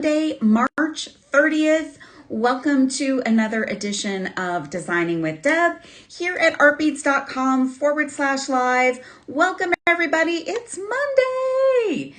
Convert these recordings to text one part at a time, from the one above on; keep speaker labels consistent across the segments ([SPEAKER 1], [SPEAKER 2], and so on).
[SPEAKER 1] Monday, March 30th. Welcome to another edition of Designing with Deb here at artbeads.com/live. Welcome everybody. It's Monday.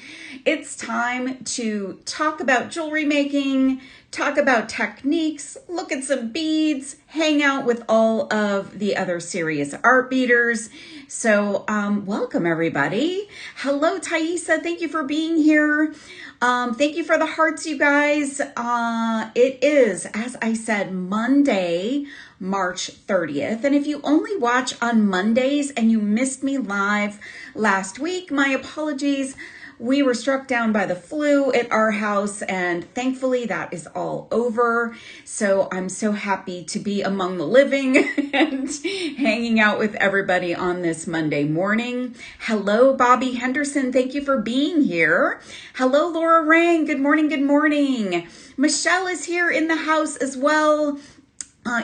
[SPEAKER 1] It's time to talk about jewelry making, talk about techniques, look at some beads, hang out with all of the other serious art beaters. So welcome everybody. Hello Thaisa, thank you for being here. Thank you for the hearts, you guys. It is, as I said, Monday, March 30th. And if you only watch on Mondays and you missed me live last week, my apologies. We were struck down by the flu at our house, and thankfully that is all over. So I'm so happy to be among the living and hanging out with everybody on this Monday morning. Hello, Bobby Henderson. Thank you for being here. Hello, Laura Rang. Good morning. Good morning. Michelle is here in the house as well.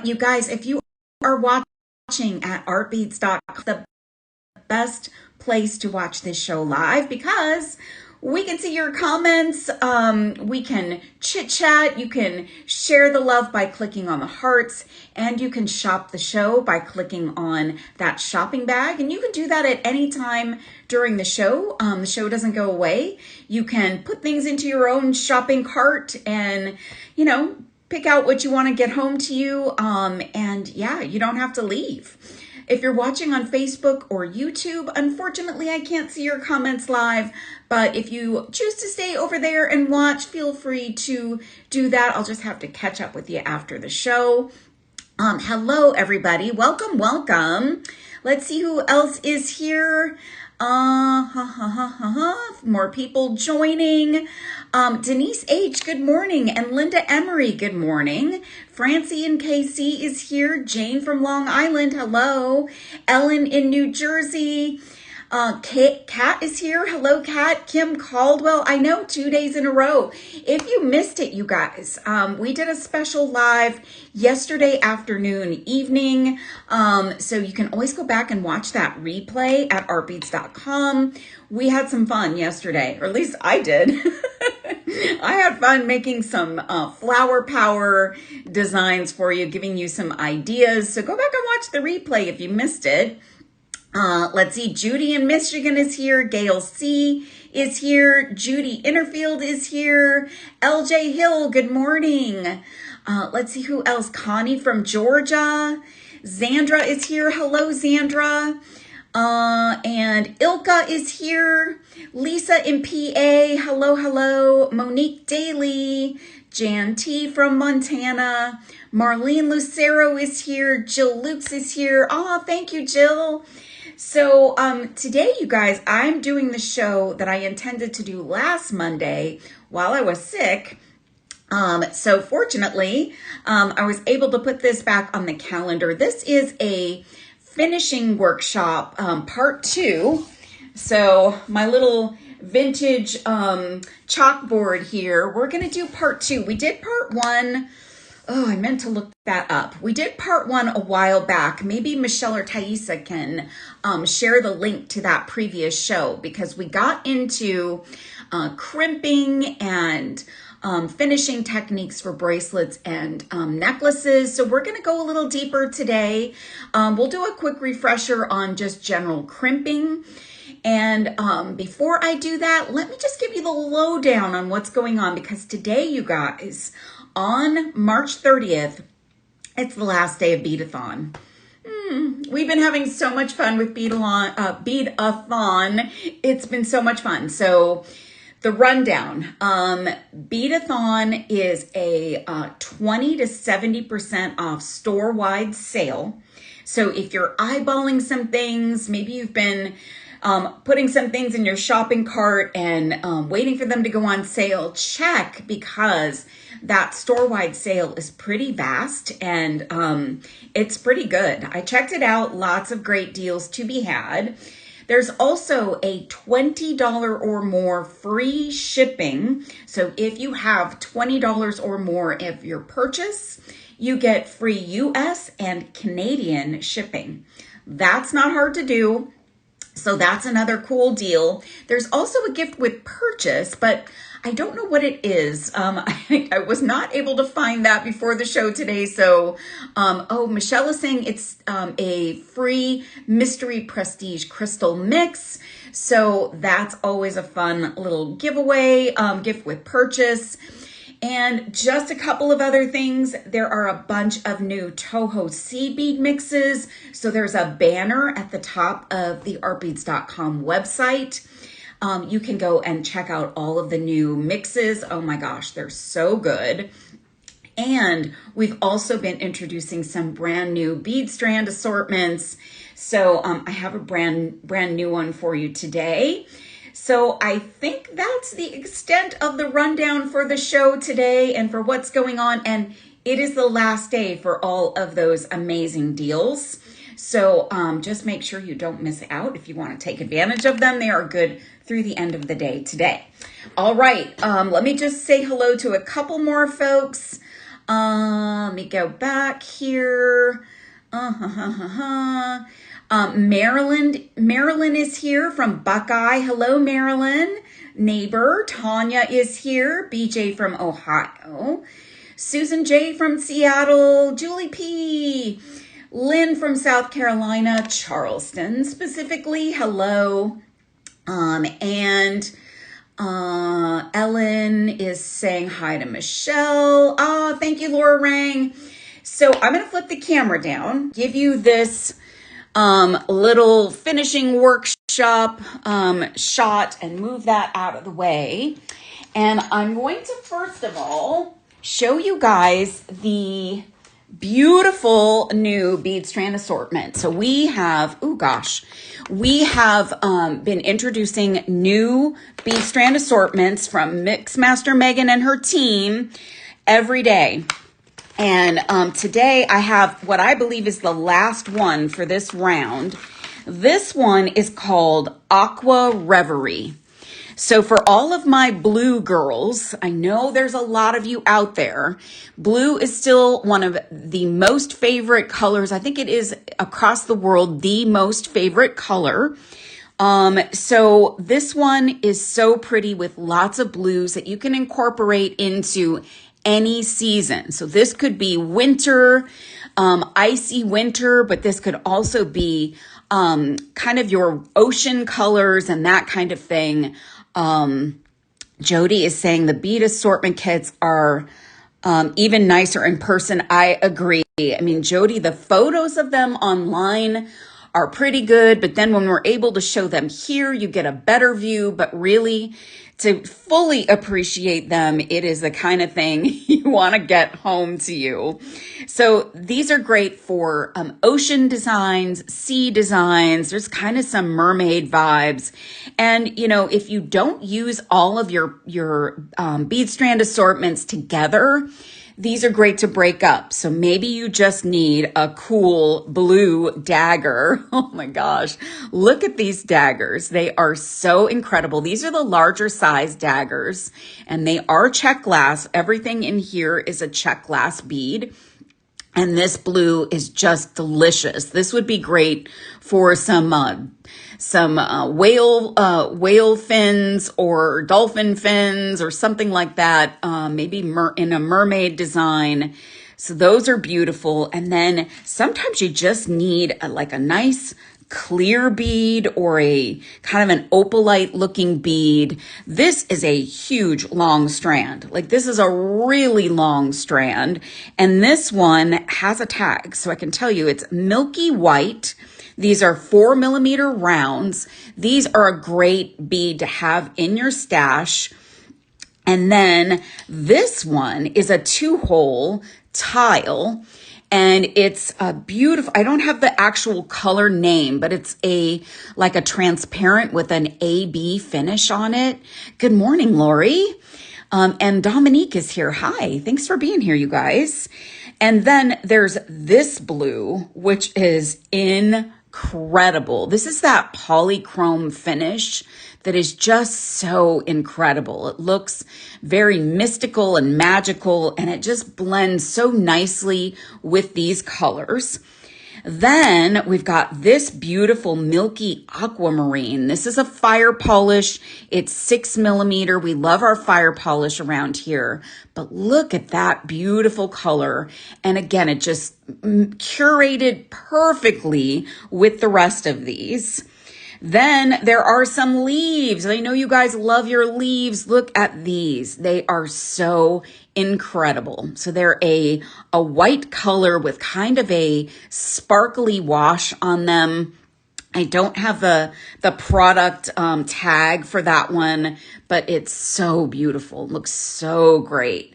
[SPEAKER 1] You guys, if you are watching at artbeads.com, the best place to watch this show live because we can see your comments. We can chit chat. You can share the love by clicking on the hearts, and you can shop the show by clicking on that shopping bag. And you can do that at any time during the show. The show doesn't go away. You can put things into your own shopping cart and, you know, pick out what you want to get home to you. And yeah, you don't have to leave. If you're watching on Facebook or YouTube, unfortunately, I can't see your comments live, but if you choose to stay over there and watch, feel free to do that. I'll just have to catch up with you after the show. Hello, everybody. Welcome, welcome. Let's see who else is here. More people joining. Denise H, good morning. And Linda Emery, good morning. Francie in KC is here. Jane from Long Island, hello. Ellen in New Jersey. Kat is here. Hello, Kat. Kim Caldwell. I know, 2 days in a row. If you missed it, you guys, we did a special live yesterday afternoon, evening. So you can always go back and watch that replay at artbeads.com. We had some fun yesterday, or at least I did. I had fun making some flower power designs for you, giving you some ideas. So go back and watch the replay if you missed it. Let's see, Judy in Michigan is here. Gail C is here. Judy Innerfield is here. LJ Hill, good morning. Let's see who else. Connie from Georgia. Zandra is here. Hello, Zandra. And Ilka is here. Lisa in PA. Hello, hello. Monique Daly. Jan T from Montana. Marlene Lucero is here. Jill Lukes is here. Oh, thank you, Jill. So today, you guys, I'm doing the show that I intended to do last Monday while I was sick. So fortunately, I was able to put this back on the calendar. This is a finishing workshop, part 2. So my little vintage chalkboard here, we're going to do part 2. We did part 1. Oh, I meant to look that up. We did part 1 a while back. Maybe Michelle or Thaisa can share the link to that previous show because we got into crimping and finishing techniques for bracelets and necklaces. So we're going to go a little deeper today. We'll do a quick refresher on just general crimping. And before I do that, let me just give you the lowdown on what's going on because today, you guys, on March 30th, it's the last day of Beadathon. We've been having so much fun with Beadathon. It's been so much fun. So the rundown, Beadathon is a 20 to 70% off store-wide sale. So if you're eyeballing some things, maybe you've been putting some things in your shopping cart and waiting for them to go on sale, check because that store-wide sale is pretty vast and it's pretty good. I checked it out. Lots of great deals to be had. There's also a $20 or more free shipping. So if you have $20 or more of your purchase, you get free US and Canadian shipping. That's not hard to do. So that's another cool deal. There's also a gift with purchase, but I don't know what it is. I was not able to find that before the show today. So, oh, Michelle is saying it's a free mystery prestige crystal mix. So that's always a fun little giveaway, gift with purchase. And just a couple of other things. There are a bunch of new Toho seed bead mixes. So there's a banner at the top of the artbeads.com website. You can go and check out all of the new mixes. Oh my gosh, they're so good. And we've also been introducing some brand new bead strand assortments. So I have a brand new one for you today. So I think that's the extent of the rundown for the show today and for what's going on. And it is the last day for all of those amazing deals. So just make sure you don't miss out if you want to take advantage of them. They are good through the end of the day today. All right, let me just say hello to a couple more folks. Let me go back here. Marilyn is here from Buckeye. Hello, Marilyn. Neighbor Tanya is here. BJ from Ohio. Susan J from Seattle. Julie P. Lynn from South Carolina, Charleston specifically. Hello. And Ellen is saying hi to Michelle. Oh, thank you, Laura Rang. So I'm going to flip the camera down, give you this little finishing workshop shot and move that out of the way. And I'm going to first of all show you guys the beautiful new bead strand assortment. So we have, we have been introducing new bead strand assortments from Mixmaster Megan and her team every day. And today I have what I believe is the last one for this round. This one is called Aqua Reverie. So for all of my blue girls, I know there's a lot of you out there. Blue is still one of the most favorite colors. I think it is across the world the most favorite color. So this one is so pretty with lots of blues that you can incorporate into any season. So this could be winter, icy winter, but this could also be kind of your ocean colors and that kind of thing. Jody is saying the bead assortment kits are even nicer in person. I agree. I mean, Jody, the photos of them online are pretty good, but then when we're able to show them here, you get a better view. But really, to fully appreciate them, it is the kind of thing you want to get home to you. So these are great for ocean designs, sea designs. There's kind of some mermaid vibes. And, you know, if you don't use all of your bead strand assortments together, these are great to break up. So maybe you just need a cool blue dagger. Oh my gosh. Look at these daggers. They are so incredible. These are the larger size daggers and they are check glass. Everything in here is a check glass bead. And this blue is just delicious. This would be great for some whale fins or dolphin fins or something like that. Maybe in a mermaid design. So those are beautiful. And then sometimes you just need like a nice clear bead or a kind of an opalite looking bead. This is a huge long strand. Like this is a really long strand. And this one has a tag. So I can tell you it's milky white. These are 4mm rounds. These are a great bead to have in your stash. And then this one is a 2-hole tile. And it's a beautiful, I don't have the actual color name, but it's like a transparent with an AB finish on it. Good morning, Lori. And Dominique is here. Hi, thanks for being here, you guys. And then there's this blue, which is incredible. This is that polychrome finish that is just so incredible. It looks very mystical and magical, and it just blends so nicely with these colors. Then we've got this beautiful milky aquamarine. This is a fire polish. It's 6 millimeter. We love our fire polish around here, but look at that beautiful color. And again, it just curated perfectly with the rest of these. Then there are some leaves. I know you guys love your leaves. Look at these. They are so incredible. So they're a white color with kind of a sparkly wash on them. I don't have the product tag for that one, but it's so beautiful. It looks so great.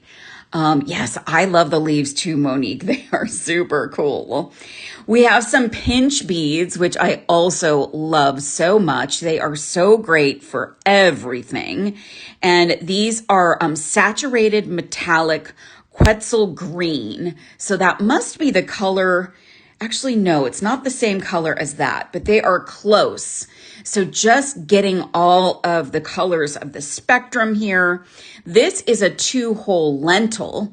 [SPEAKER 1] Yes, I love the leaves too, Monique. They are super cool. We have some pinch beads, which I also love so much. They are so great for everything. And these are saturated metallic Quetzal green. So that must be the color. Actually, no, it's not the same color as that, but they are close. So just getting all of the colors of the spectrum here. This is a 2-hole lentil,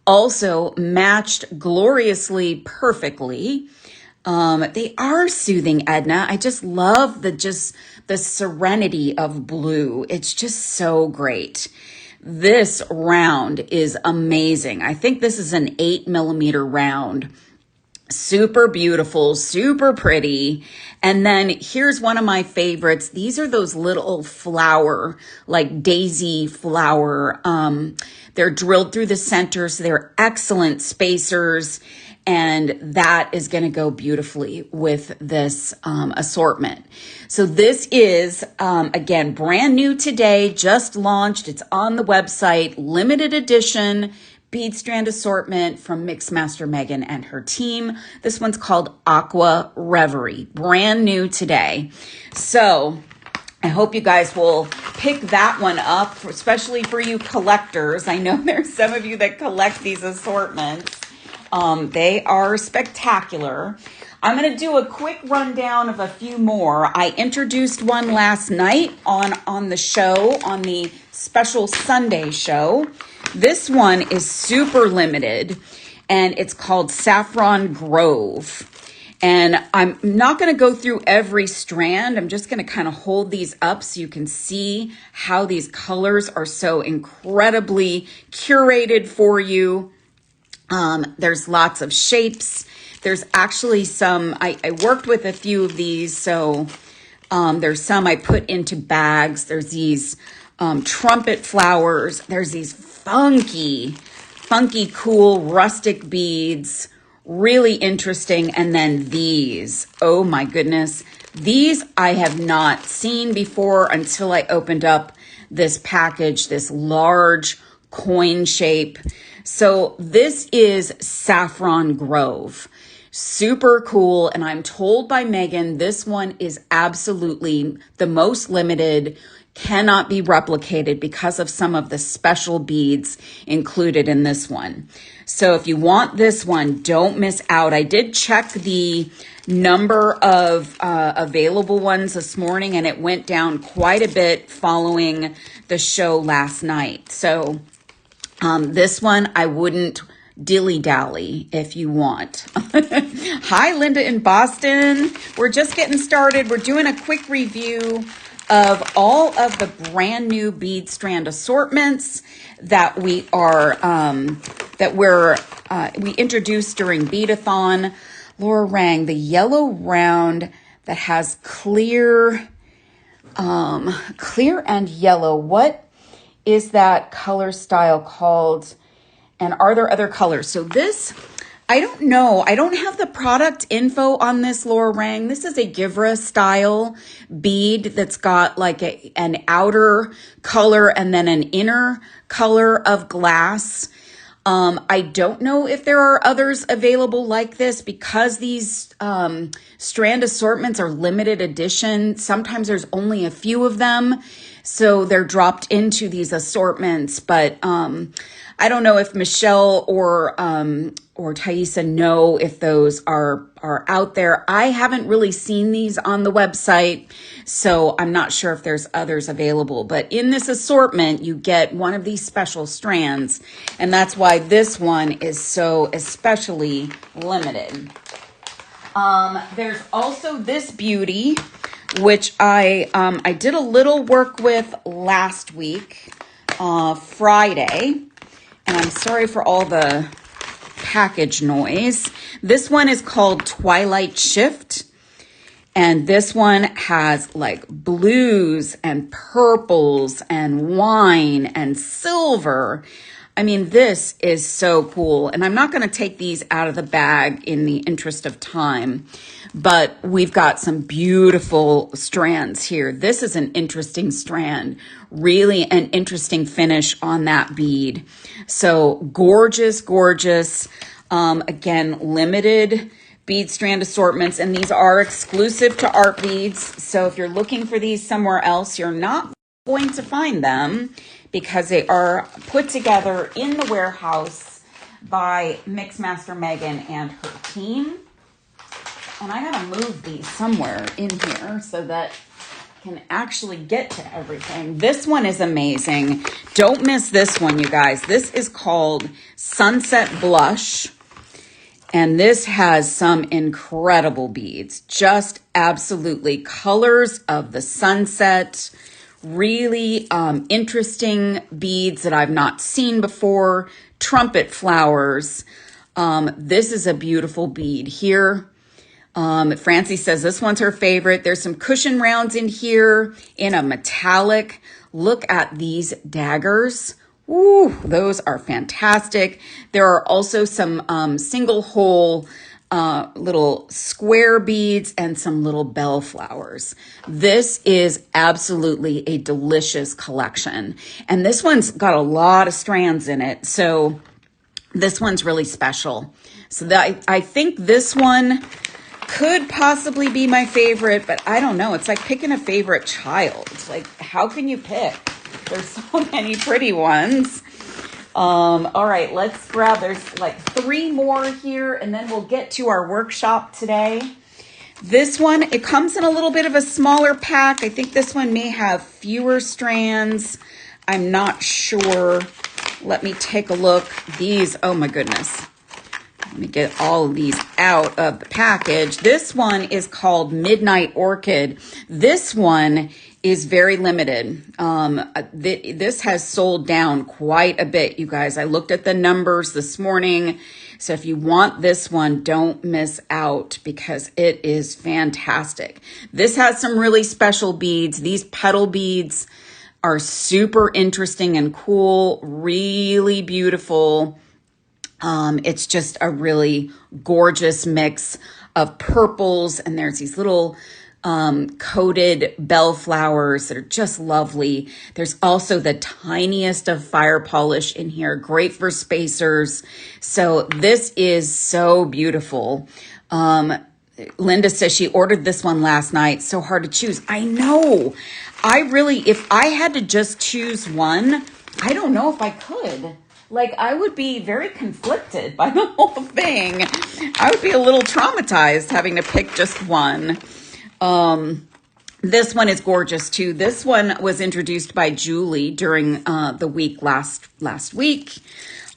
[SPEAKER 1] also matched gloriously perfectly. They are soothing, Edna. I just love the serenity of blue. It's just so great. This round is amazing. I think this is an 8 millimeter round. Super beautiful, super pretty. And then here's one of my favorites. These are those little flower, like daisy flower. They're drilled through the center, so they're excellent spacers. And that is going to go beautifully with this assortment. So this is, again, brand new today, just launched. It's on the website, limited edition bead strand assortment from Mixmaster Megan and her team. This one's called Aqua Reverie, brand new today. So I hope you guys will pick that one up, especially for you collectors. I know there's some of you that collect these assortments. They are spectacular. I'm going to do a quick rundown of a few more. I introduced one last night on the show, on the special Sunday show. This one is super limited, and it's called Saffron Grove. And I'm not going to go through every strand. I'm just going to kind of hold these up so you can see how these colors are so incredibly curated for you. There's lots of shapes. There's actually some, I worked with a few of these, so there's some I put into bags. There's these trumpet flowers. There's these funky, cool rustic beads. Really interesting. And then these, oh my goodness. These I have not seen before until I opened up this package, this large coin shape. So this is Saffron Grove. Super cool. And I'm told by Megan, this one is absolutely the most limited, cannot be replicated because of some of the special beads included in this one. So if you want this one, don't miss out. I did check the number of available ones this morning, and it went down quite a bit following the show last night. So this one, I wouldn't dilly-dally if you want. Hi, Linda in Boston. We're just getting started. We're doing a quick review of all of the brand new bead strand assortments that we introduced during Beadathon. Laura Rang, the yellow round that has clear and yellow. What is that color style called? And are there other colors? So this, I don't know. I don't have the product info on this, Laura Rang. This is a Givra style bead that's got like an outer color and then an inner color of glass. I don't know if there are others available like this because these strand assortments are limited edition. Sometimes there's only a few of them, so they're dropped into these assortments. But I don't know if Michelle or Thaisa know if those are out there. I haven't really seen these on the website, so I'm not sure if there's others available. But in this assortment, you get one of these special strands, and that's why this one is so especially limited. There's also this beauty, which I did a little work with last week, Friday, and I'm sorry for all the package noise. This one is called Twilight Shift, and this one has like blues and purples and wine and silver. I mean, this is so cool. And I'm not going to take these out of the bag in the interest of time, but we've got some beautiful strands here. This is an interesting strand, really an interesting finish on that bead. So gorgeous, gorgeous. Again, limited bead strand assortments, and these are exclusive to Art Beads. So if you're looking for these somewhere else, you're not going to find them, because they are put together in the warehouse by Mixmaster Megan and her team. And I gotta move these somewhere in here so that I can actually get to everything. This one is amazing. Don't miss this one, you guys. This is called Sunset Blush. And this has some incredible beads. Just absolutely colors of the sunset. Really interesting beads that I've not seen before. Trumpet flowers. This is a beautiful bead here. Francie says this one's her favorite. There's some cushion rounds in here in a metallic. Look at these daggers. Ooh, those are fantastic. There are also some single hole little square beads and some little bell flowers. This is absolutely a delicious collection. And this one's got a lot of strands in it. So this one's really special. So I think this one could possibly be my favorite, but I don't know. It's like picking a favorite child. Like, how can you pick? There's so many pretty ones. All right, let's grab, there's like 3 more here, and then we'll get to our workshop today. This one, it comes in a little bit of a smaller pack. I think this one may have fewer strands. I'm not sure. Let me take a look. These, oh my goodness. Let me get all of these out of the package. This one is called Midnight Orchid. This one is very limited. This has sold down quite a bit, you guys. I looked at the numbers this morning. So if you want this one, don't miss out, because it is fantastic. This has some really special beads. These petal beads are super interesting and cool, really beautiful. It's just a really gorgeous mix of purples, and there's these little coated bell flowers that are just lovely. There's also the tiniest of fire polish in here, great for spacers. So this is so beautiful. Linda says she ordered this one last night. So hard to choose. I know. If I had to just choose one, I don't know if I could. Like, I would be very conflicted by the whole thing. I would be a little traumatized having to pick just one. This one is gorgeous too. This one was introduced by Julie during the week last week.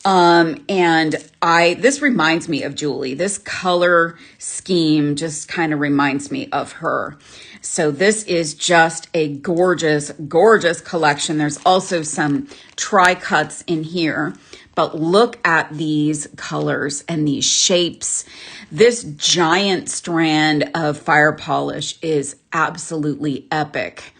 [SPEAKER 1] And this reminds me of Julie. This color scheme just kind of reminds me of her. So this is just a gorgeous, gorgeous collection. There's also some tri-cuts in here, but look at these colors and these shapes. This giant strand of fire polish is absolutely epic.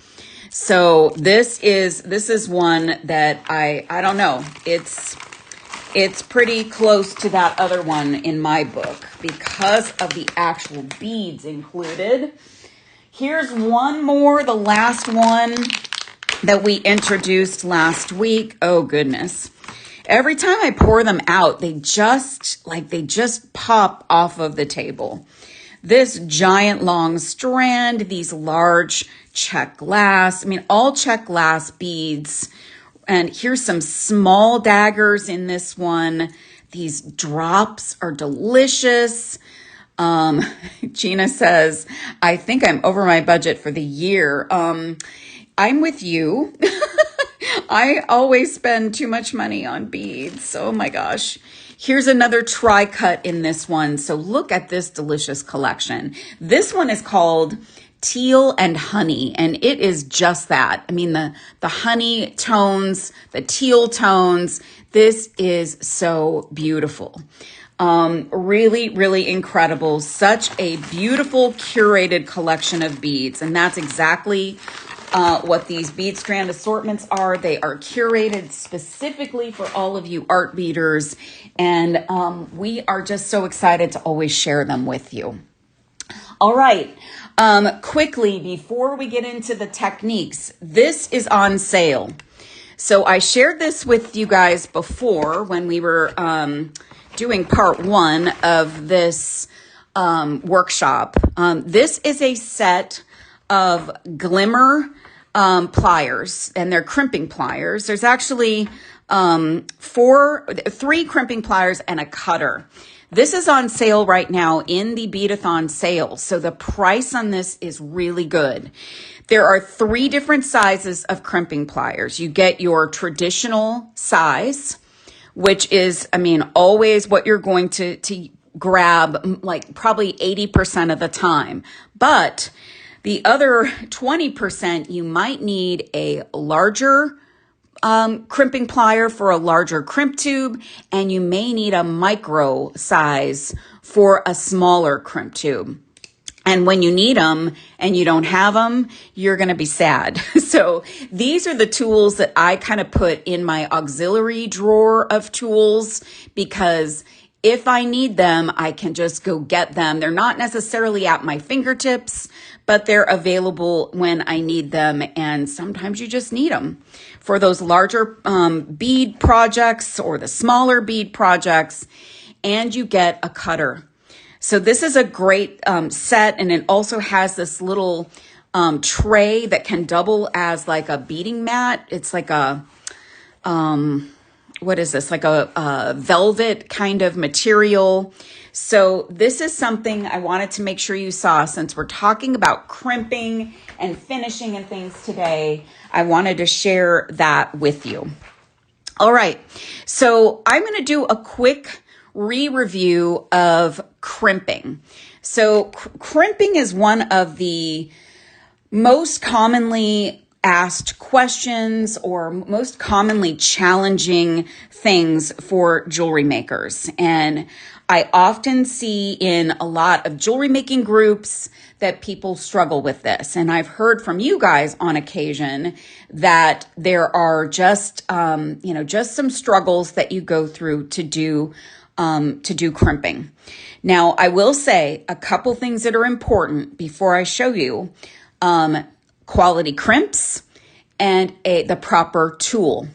[SPEAKER 1] So this is one that I don't know. It's pretty close to that other one in my book because of the actual beads included. Here's one more, the last one that we introduced last week. Oh goodness. Every time I pour them out, they just pop off of the table. This giant long strand, these large check glass, all check glass beads. And here's some small daggers in this one. These drops are delicious. Gina says, I think I'm over my budget for the year. I'm with you. I always spend too much money on beads. Oh my gosh. Here's another tri-cut in this one. So look at this delicious collection. This one is called Teal and Honey, and it is just that. I mean, the honey tones, the teal tones, this is so beautiful. Really, really incredible. Such a beautiful curated collection of beads, and that's exactly what these bead strand assortments are. They are curated specifically for all of you art beaders, and we are just so excited to always share them with you. All right, quickly, before we get into the techniques, this is on sale. So I shared this with you guys before when we were doing part one of this workshop. This is a set of glimmer pliers, and they're crimping pliers. There's actually three crimping pliers and a cutter. This is on sale right now in the Beadathon sale, so the price on this is really good. There are 3 different sizes of crimping pliers. You get your traditional size, which is, I mean, always what you're going to grab, like probably 80% of the time. But the other 20%, you might need a larger crimping plier for a larger crimp tube, and you may need a micro size for a smaller crimp tube. And when you need them and you don't have them, you're going to be sad. So these are the tools that I kind of put in my auxiliary drawer of tools, because if I need them, I can just go get them. They're not necessarily at my fingertips, but they're available when I need them. And sometimes you just need them for those larger bead projects or the smaller bead projects. And you get a cutter. So this is a great set, and it also has this little tray that can double as like a beading mat. It's like a, what is this? Like a velvet kind of material. So this is something I wanted to make sure you saw, since we're talking about crimping and finishing and things today. I wanted to share that with you. All right, so I'm going to do a quick re-review of crimping. So crimping is one of the most commonly asked questions or most commonly challenging things for jewelry makers. And I often see in a lot of jewelry making groups that people struggle with this. And I've heard from you guys on occasion that there are just, just some struggles that you go through to do crimping. Now, I will say a couple things that are important before I show you. Quality crimps and the proper tool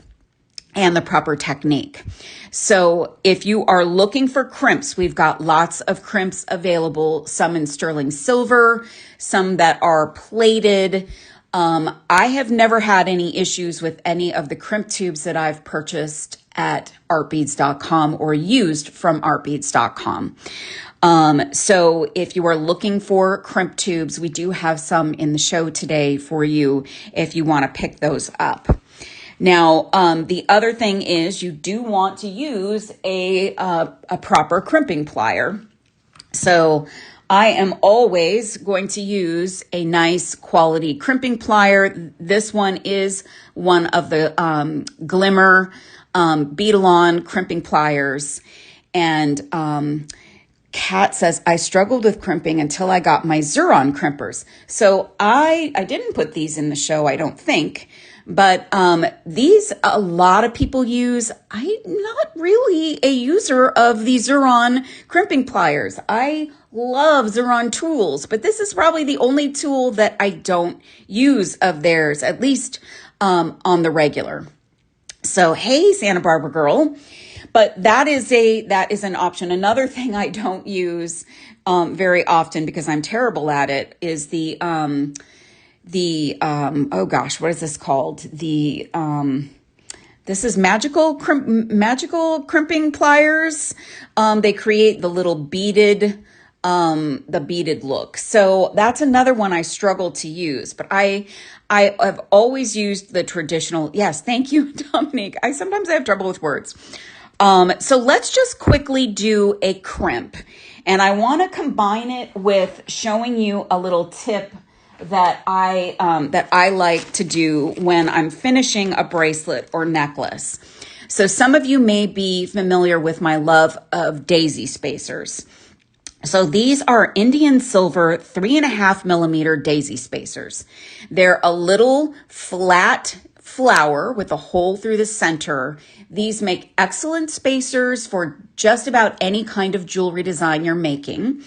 [SPEAKER 1] and the proper technique. So if you are looking for crimps, we've got lots of crimps available, some in sterling silver, some that are plated. I have never had any issues with any of the crimp tubes that I've purchased at artbeads.com or used from artbeads.com. So if you are looking for crimp tubes, we do have some in the show today for you if you want to pick those up. Now, the other thing is you do want to use a proper crimping plier. So I am always going to use a nice quality crimping plier. This one is one of the Glimmer Beadathon crimping pliers. And Kat says, I struggled with crimping until I got my Xuron crimpers. So I didn't put these in the show, I don't think. But these a lot of people use. I'm not really a user of the Xuron crimping pliers. I love Xuron tools, but this is probably the only tool that I don't use of theirs, at least on the regular. So, hey, Santa Barbara girl. But that is an option. Another thing I don't use very often because I'm terrible at it is oh gosh, what is this called? This is magical crimping pliers. They create the little beaded the beaded look. So that's another one I struggle to use, but I have always used the traditional. Yes, thank you, Dominique. Sometimes I have trouble with words. So let's just quickly do a crimp, and I want to combine it with showing you a little tip that I like to do when I'm finishing a bracelet or necklace. So some of you may be familiar with my love of daisy spacers. So these are Indian silver 3.5 millimeter daisy spacers. They're a little flat flower with a hole through the center. These make excellent spacers for just about any kind of jewelry design you're making,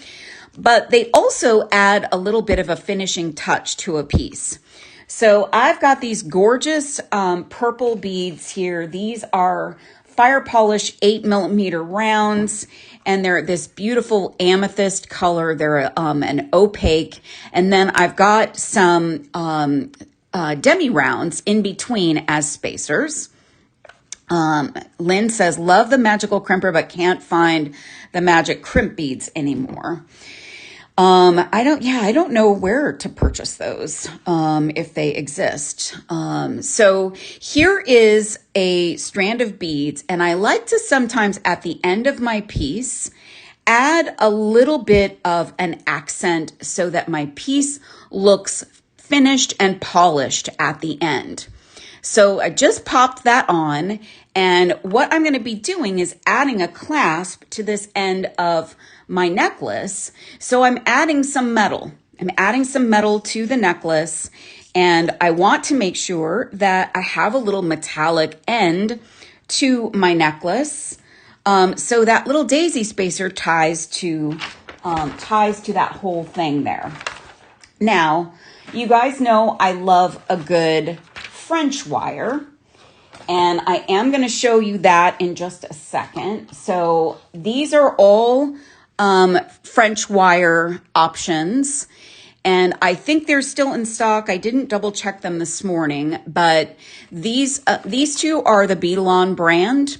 [SPEAKER 1] but they also add a little bit of a finishing touch to a piece. So I've got these gorgeous purple beads here. These are fire polish 8 millimeter rounds, and they're this beautiful amethyst color. They're an opaque. And then I've got some demi rounds in between as spacers. Lynn says, love the magical crimper, but can't find the magic crimp beads anymore. I don't know where to purchase those, if they exist. So here is a strand of beads, and I like to sometimes at the end of my piece, add a little bit of an accent so that my piece looks finished and polished at the end. So I just popped that on, and what I'm going to be doing is adding a clasp to this end of my necklace. So I'm adding some metal. I'm adding some metal to the necklace, and I want to make sure that I have a little metallic end to my necklace. So that little daisy spacer ties to that whole thing there. Now, you guys know I love a good French wire, and I am going to show you that in just a second. So these are all French wire options, and I think they're still in stock. I didn't double check them this morning, but these two are the Beadathon brand,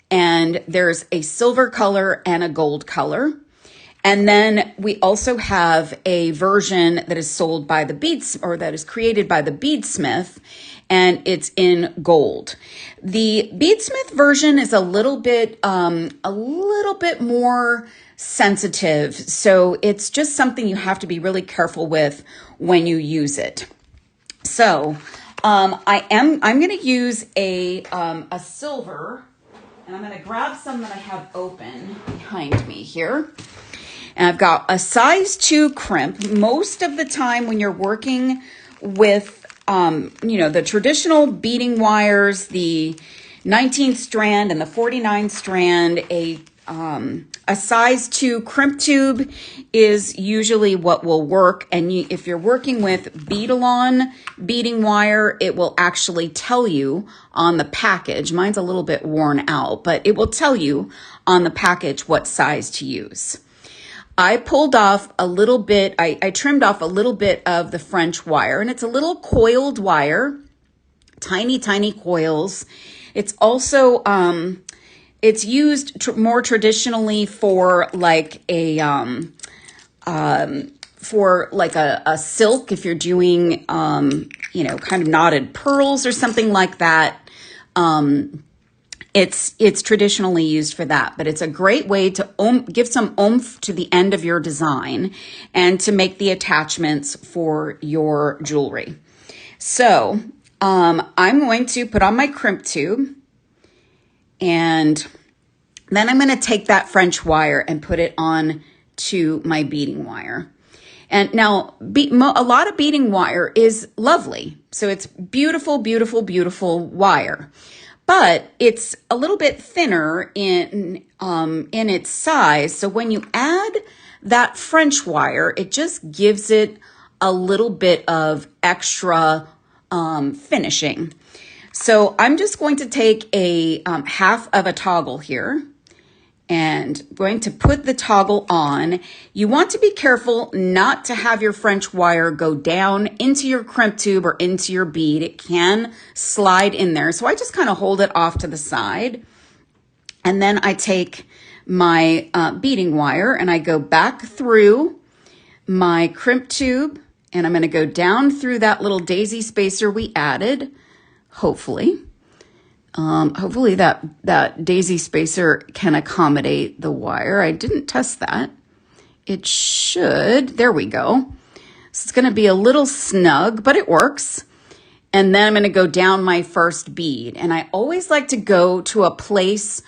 [SPEAKER 1] and there's a silver color and a gold color. And then we also have a version that is sold by the beads, or that is created by the beadsmith, and it's in gold. The beadsmith version is a little bit more sensitive, so it's just something you have to be really careful with when you use it. So I'm going to use a silver, and I'm going to grab some that I have open behind me here. And I've got a size 2 crimp. Most of the time when you're working with, the traditional beading wires, the 19 strand and the 49 strand, a size 2 crimp tube is usually what will work. And if you're working with Beadathon beading wire, it will actually tell you on the package. Mine's a little bit worn out, but it will tell you on the package what size to use. I pulled off a little bit, I trimmed off a little bit of the French wire, and it's a little coiled wire, tiny, tiny coils. It's also, it's used more traditionally for like a silk, if you're doing, kind of knotted pearls or something like that. It's traditionally used for that, but it's a great way to give some oomph to the end of your design and to make the attachments for your jewelry. So I'm going to put on my crimp tube, and then I'm going to take that French wire and put it on to my beading wire. And now a lot of beading wire is lovely. So it's beautiful, beautiful, beautiful wire. But it's a little bit thinner in its size. So when you add that French wire, it just gives it a little bit of extra finishing. So I'm just going to take a half of a toggle here, and going to put the toggle on. You want to be careful not to have your French wire go down into your crimp tube or into your bead. It can slide in there. So I just kind of hold it off to the side. And then I take my beading wire, and I go back through my crimp tube, and I'm going to go down through that little daisy spacer we added, hopefully. Hopefully that daisy spacer can accommodate the wire. I didn't test that. It should. There we go. So it's going to be a little snug, but it works. And then I'm going to go down my first bead. And I always like to go to a place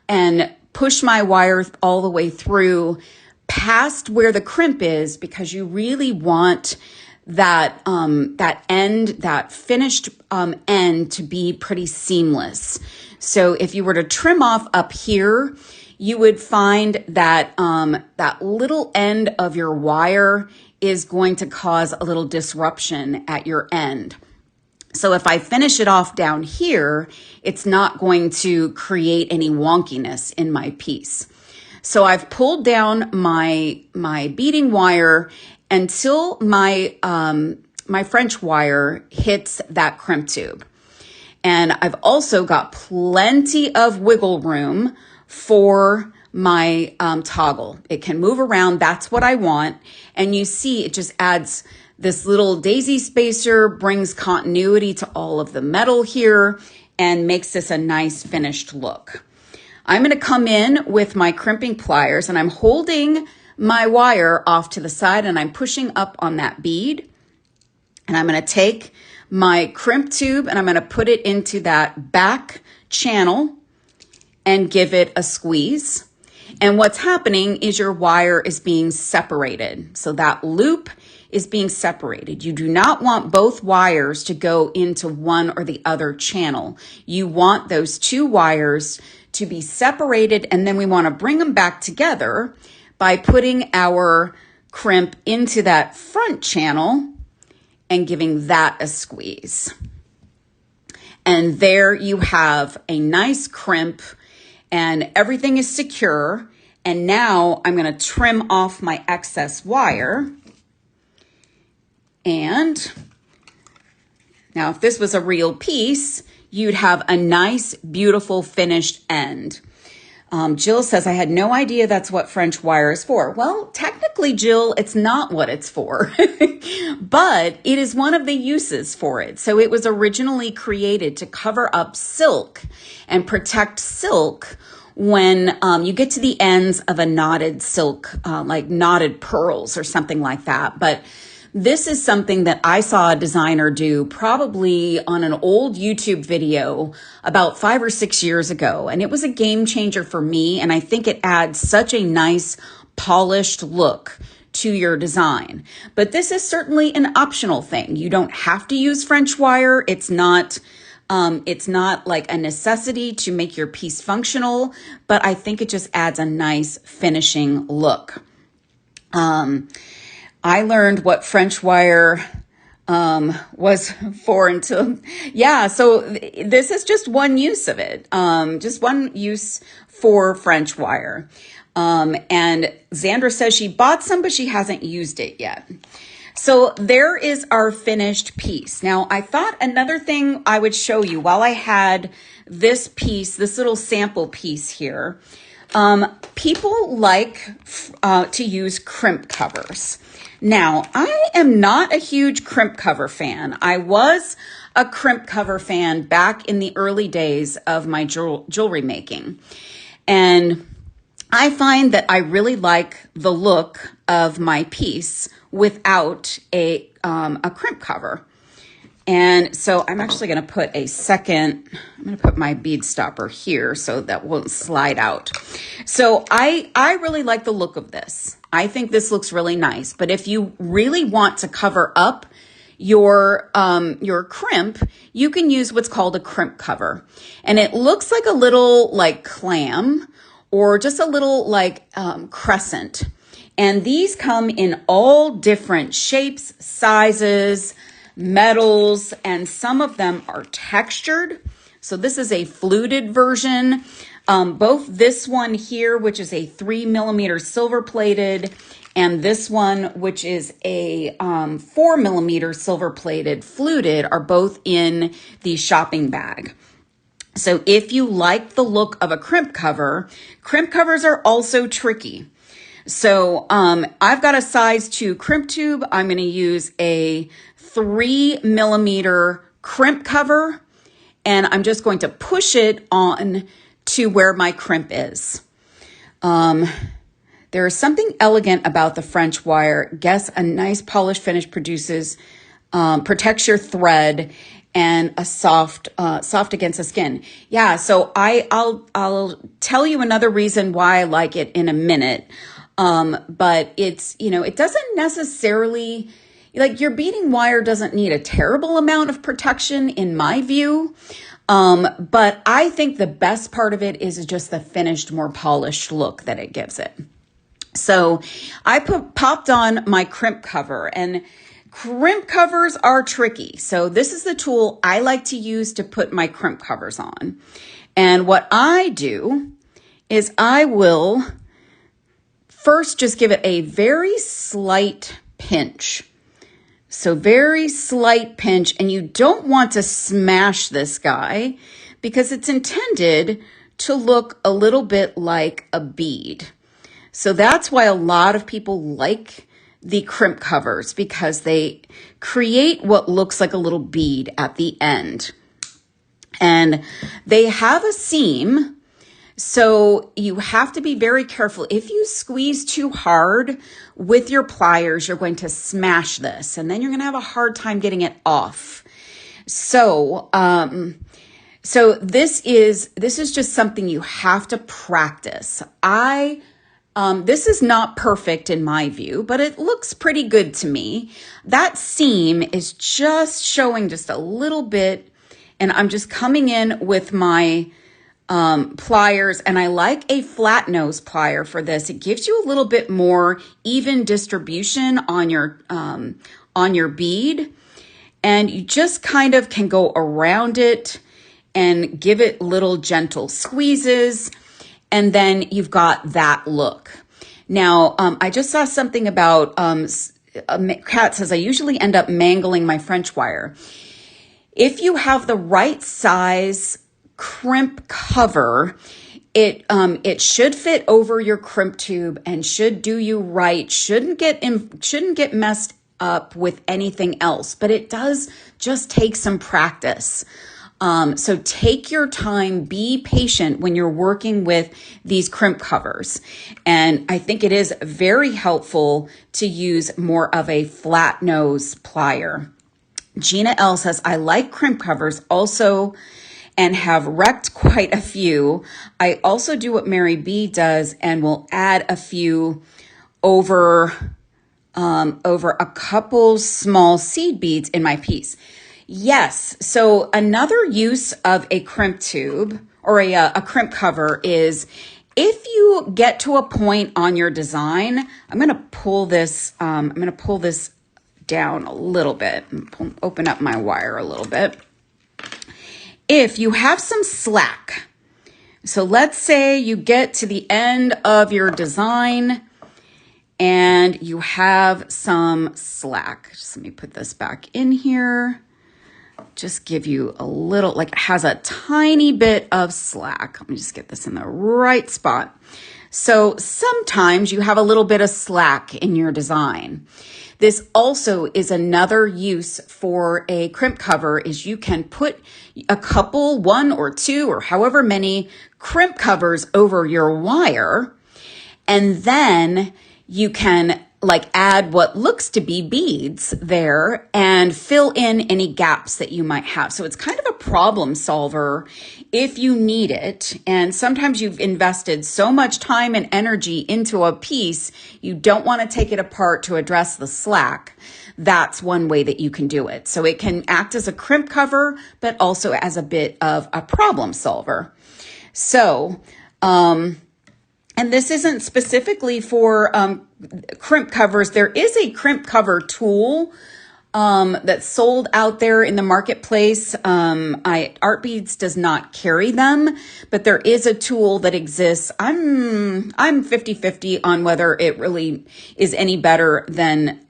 [SPEAKER 1] and push my wire all the way through past where the crimp is, because you really want that that finished end to be pretty seamless. So if you were to trim off up here, you would find that that little end of your wire is going to cause a little disruption at your end. So if I finish it off down here, it's not going to create any wonkiness in my piece. So I've pulled down my beading wire until my my French wire hits that crimp tube. And I've also got plenty of wiggle room for my toggle. It can move around. That's what I want. And you see, it just adds this little daisy spacer, brings continuity to all of the metal here, and makes this a nice finished look. I'm going to come in with my crimping pliers, and I'm holding my wire off to the side, and I'm pushing up on that bead. And I'm going to take my crimp tube, and I'm going to put it into that back channel and give it a squeeze. And what's happening is your wire is being separated. So that loop is being separated. You do not want both wires to go into one or the other channel. You want those two wires to be separated, and then we want to bring them back together by putting our crimp into that front channel and giving that a squeeze. And there you have a nice crimp, and everything is secure. And now I'm going to trim off my excess wire. And now if this was a real piece, you'd have a nice, beautiful finished end. Jill says, I had no idea that's what French wire is for. Well, technically, Jill, it's not what it's for, but it is one of the uses for it. So it was originally created to cover up silk and protect silk when you get to the ends of a knotted silk, like knotted pearls or something like that. But this is something that I saw a designer do probably on an old YouTube video about 5 or 6 years ago. And it was a game changer for me. And I think it adds such a nice polished look to your design. But this is certainly an optional thing. You don't have to use French wire. It's not like a necessity to make your piece functional, but I think it just adds a nice finishing look. I learned what French wire was for until, so this is just one use of it, just one use for French wire. And Xandra says she bought some, but she hasn't used it yet. So there is our finished piece. Now, I thought another thing I would show you while I had this piece, this little sample piece here, people like to use crimp covers. Now, I am not a huge crimp cover fan. I was a crimp cover fan back in the early days of my jewelry making. And I find that I really like the look of my piece without a crimp cover. And so I'm actually going to put I'm going to put my bead stopper here so that won't slide out. So I really like the look of this. I think this looks really nice. But if you really want to cover up your crimp, you can use what's called a crimp cover. And it looks like a little like clam or just a little like crescent. And these come in all different shapes, sizes, metals, and some of them are textured. So this is a fluted version. Both this one here, which is a 3mm silver plated, and this one, which is a 4mm silver plated fluted, are both in the shopping bag. So if you like the look of a crimp covers are also tricky. So I've got a size 2 crimp tube. I'm going to use a 3mm crimp cover, and I'm just going to push it on to where my crimp is. There is something elegant about the French wire. Guess a nice polished finish protects your thread, and a soft against the skin. Yeah, so I'll tell you another reason why I like it in a minute. But it's, it doesn't necessarily, like, your beading wire doesn't need a terrible amount of protection in my view. But I think the best part of it is just the finished, more polished look that it gives it. So I popped on my crimp cover, and crimp covers are tricky. So this is the tool I like to use to put my crimp covers on. And what I do is I will first just give it a very slight pinch. So very slight pinch, and you don't want to smash this guy because it's intended to look a little bit like a bead. So that's why a lot of people like the crimp covers, because they create what looks like a little bead at the end. And they have a seam, so you have to be very careful. If you squeeze too hard with your pliers, you're going to smash this, and then you're going to have a hard time getting it off. So this is just something you have to practice. This is not perfect in my view, but it looks pretty good to me. That seam is just showing just a little bit, and I'm just coming in with my pliers, and I like a flat nose plier for this. It gives you a little bit more even distribution on your bead, and you just kind of can go around it and give it little gentle squeezes. And then you've got that look. Now, I just saw something about, Kat says, I usually end up mangling my French wire. If you have the right size crimp cover, it should fit over your crimp tube and should do you right. Shouldn't get messed up with anything else, but it does just take some practice. So take your time, be patient when you're working with these crimp covers. And I think it is very helpful to use more of a flat nose plier. Gina L says, I like crimp covers also and have wrecked quite a few. I also do what Mary B does and will add a few over a couple small seed beads in my piece. Yes. So another use of a crimp tube or a crimp cover is if you get to a point on your design, I'm going to pull this down a little bit and open up my wire a little bit. If you have some slack, so let's say you get to the end of your design and you have some slack. Just let me put this back in here. Just give you a little, like it has a tiny bit of slack. Let me just get this in the right spot. So sometimes you have a little bit of slack in your design. This also is another use for a crimp cover is you can put a couple, 1 or 2 or however many crimp covers over your wire, and then you can like add what looks to be beads there and fill in any gaps that you might have. So it's kind of a problem solver if you need it. And sometimes you've invested so much time and energy into a piece, you don't want to take it apart to address the slack. That's one way that you can do it. So it can act as a crimp cover, but also as a bit of a problem solver. So, and this isn't specifically for crimp covers. There is a crimp cover tool that's sold out there in the marketplace. Art Beads does not carry them, but there is a tool that exists. I'm 50-50 on whether it really is any better than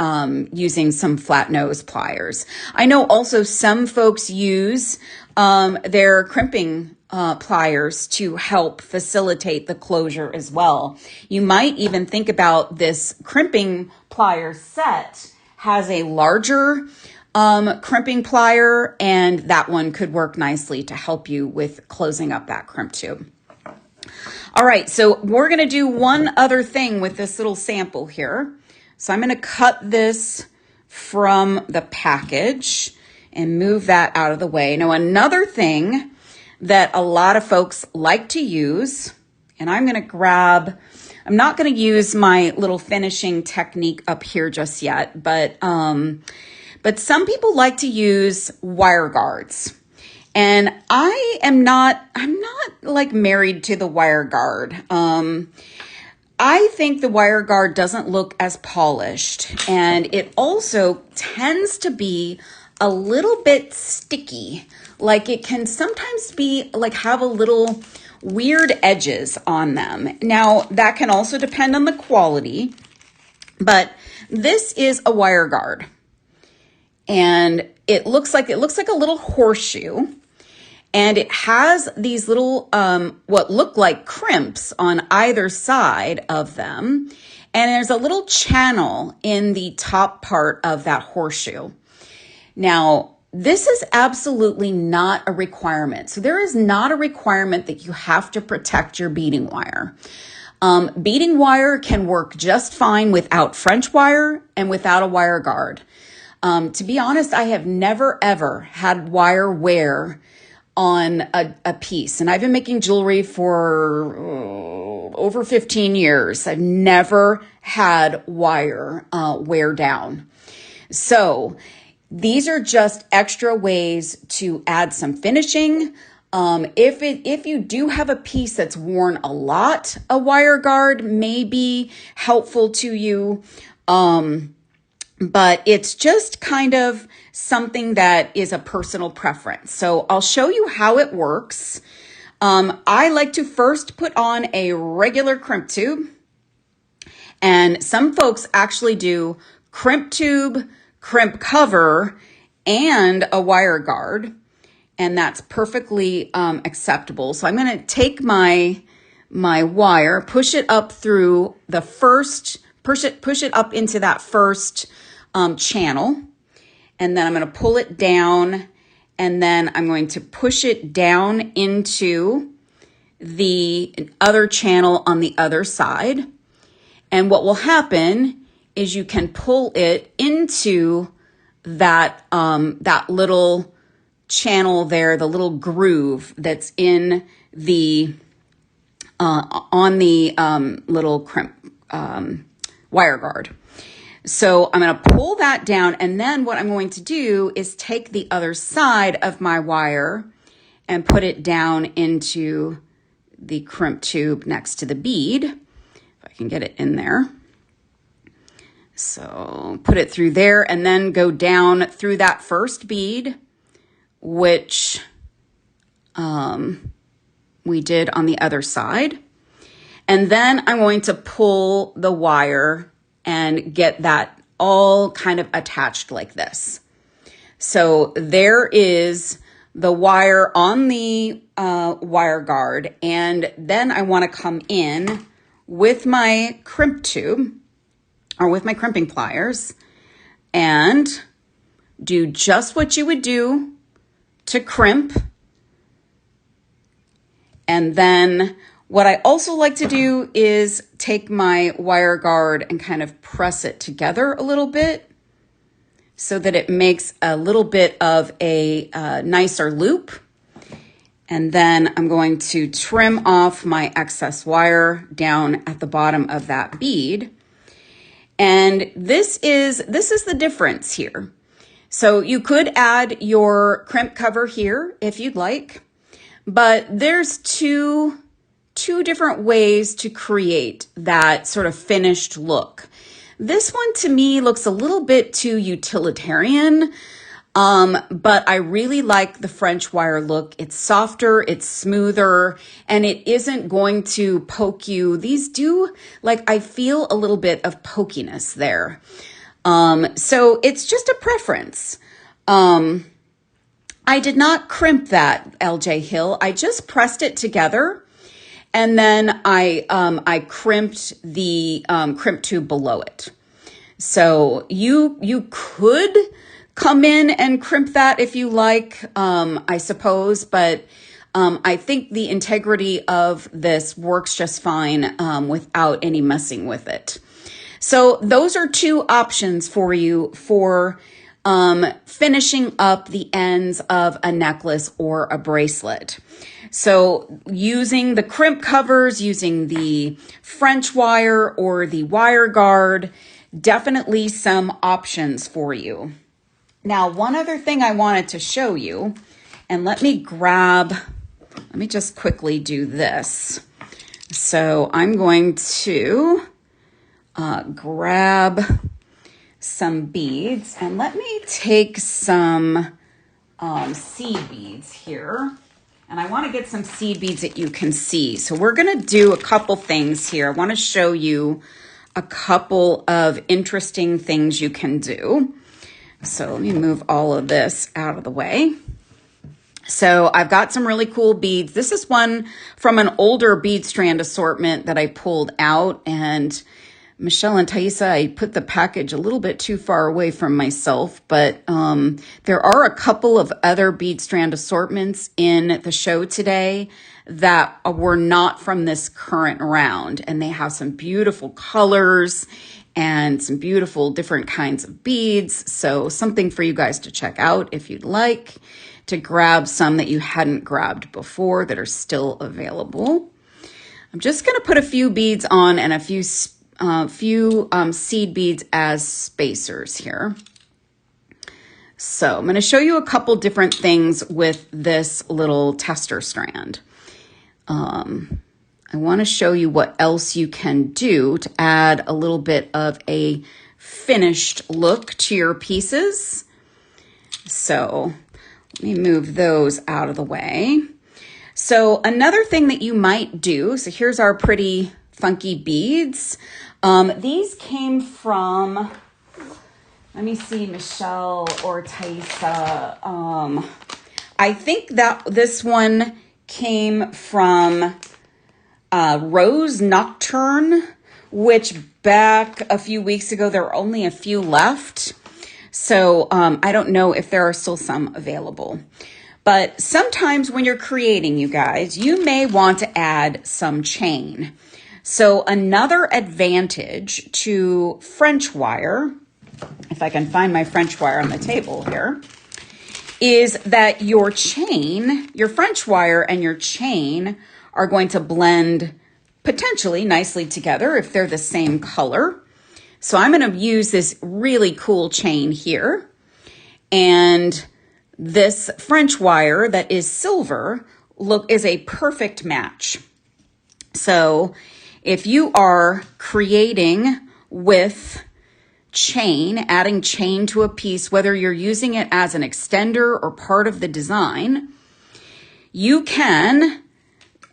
[SPEAKER 1] using some flat nose pliers. I know also some folks use their crimping pliers to help facilitate the closure as well. You might even think about this crimping plier set has a larger crimping plier, and that one could work nicely to help you with closing up that crimp tube. All right, so we're going to do one other thing with this little sample here. So I'm going to cut this from the package and move that out of the way. Now, another thing that a lot of folks like to use, and I'm not going to use my little finishing technique up here just yet, but some people like to use wire guards. And I'm not like married to the wire guard. I think the wire guard doesn't look as polished, and it also tends to be a little bit sticky. Like it can sometimes be like have a little weird edges on them. Now that can also depend on the quality, but this is a wire guard, and it looks like a little horseshoe, and it has these little what look like crimps on either side of them, and there's a little channel in the top part of that horseshoe. Now, this is absolutely not a requirement. So there is not a requirement that you have to protect your beading wire. Beading wire can work just fine without French wire and without a wire guard. To be honest, I have never ever had wire wear on a piece, and I've been making jewelry for over 15 years. I've never had wire wear down. So these are just extra ways to add some finishing. If you do have a piece that's worn a lot, a wire guard may be helpful to you. But it's just kind of something that is a personal preference. So I'll show you how it works. I like to first put on a regular crimp tube, and some folks actually do crimp tube, crimp cover, and a wire guard, and that's perfectly acceptable. So I'm going to take my wire, push it up through the first, push it up into that first channel, and then I'm going to pull it down, and then I'm going to push it down into the other channel on the other side. And what will happen is you can pull it into that that little channel there, the little groove that's in the on the little crimp wire guard. So I'm going to pull that down, and then what I'm going to do is take the other side of my wire and put it down into the crimp tube next to the bead, if I can get it in there. So put it through there, and then go down through that first bead, which we did on the other side. And then I'm going to pull the wire and get that all kind of attached like this. So there is the wire on the wire guard, and then I want to come in with my crimp tube, or with my crimping pliers, and do just what you would do to crimp. And then what I also like to do is take my wire guard and kind of press it together a little bit so that it makes a little bit of a nicer loop. And then I'm going to trim off my excess wire down at the bottom of that bead. And this is the difference here. So you could add your crimp cover here if you'd like, but there's two different ways to create that sort of finished look. This one to me looks a little bit too utilitarian, but I really like the French wire look. It's softer, it's smoother, and it isn't going to poke you. These do, like, I feel a little bit of pokiness there. So it's just a preference. I I did not crimp that, LJ Hill. I just pressed it together, and then I crimped the crimp tube below it. So you could come in and crimp that if you like, I suppose, but I think the integrity of this works just fine without any messing with it. So those are two options for you for finishing up the ends of a necklace or a bracelet. So using the crimp covers, using the French wire or the wire guard, definitely some options for you. Now, one other thing I wanted to show you, and let me just quickly do this. So I'm going to grab some beads, and let me take some seed beads here. And I want to get some seed beads that you can see. So we're going to do a couple things here. I want to show you a couple of interesting things you can do. So let me move all of this out of the way. So I've got some really cool beads. This is one from an older bead strand assortment that I pulled out, and Michelle and Thaisa, I put the package a little bit too far away from myself, but there are a couple of other bead strand assortments in the show today that were not from this current round, and they have some beautiful colors and some beautiful different kinds of beads. So something for you guys to check out if you'd like to grab some that you hadn't grabbed before that are still available. I'm just going to put a few beads on and a few seed beads as spacers here. So I'm going to show you a couple different things with this little tester strand. I want to show you what else you can do to add a little bit of a finished look to your pieces. So let me move those out of the way. So another thing that you might do, so here's our pretty funky beads. These came from, let me see, Michelle or Thaisa. I think that this one came from Rose Nocturne, which back a few weeks ago, there were only a few left. So I don't know if there are still some available. But sometimes when you're creating, you guys, you may want to add some chain. So another advantage to French wire, if I can find my French wire on the table here, is that your chain, your French wire and your chain are going to blend potentially nicely together if they're the same color. So I'm going to use this really cool chain here, and this French wire that is silver is a perfect match. So if you are creating with chain, adding chain to a piece, whether you're using it as an extender or part of the design, you can